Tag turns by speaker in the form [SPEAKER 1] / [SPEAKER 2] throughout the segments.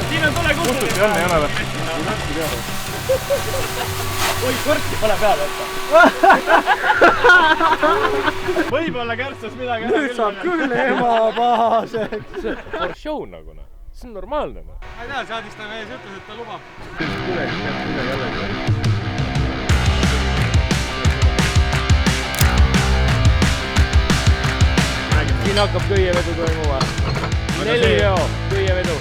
[SPEAKER 1] Siin on tule kustuti.
[SPEAKER 2] Kustuti on, ei ole või?
[SPEAKER 1] Oi, kõrti pole peale võtta. Võib-olla kärstas midagi.
[SPEAKER 2] Nüüd saab küll emapahaseks.
[SPEAKER 1] For show nagu noh. See on normaalne noh.
[SPEAKER 3] Ma ei tea, seadis ta mees ütles, et ta lubab.
[SPEAKER 1] Siin hakkab köievedu toimuma. 4 veo köievedu.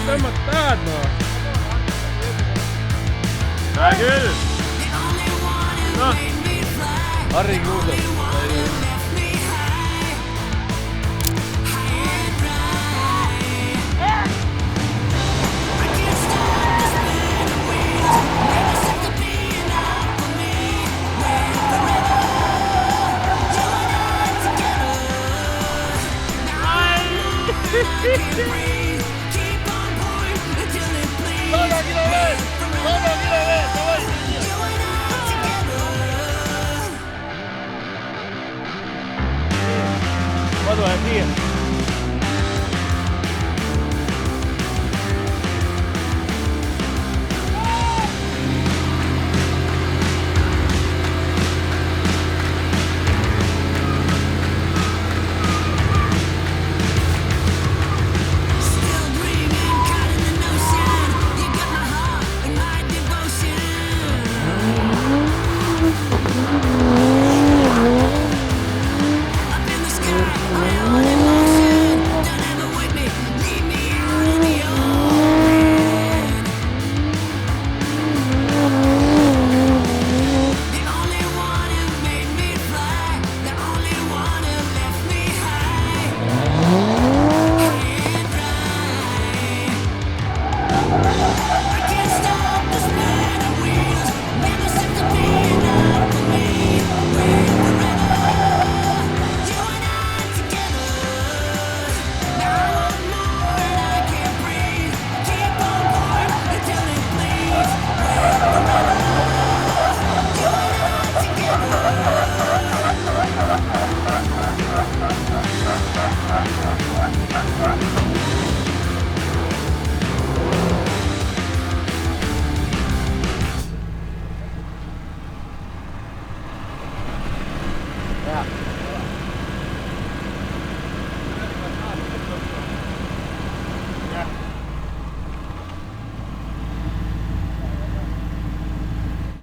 [SPEAKER 2] Tõmbad tahad no?
[SPEAKER 1] Hää küll!
[SPEAKER 2] Noh!
[SPEAKER 1] Harri Kruusel.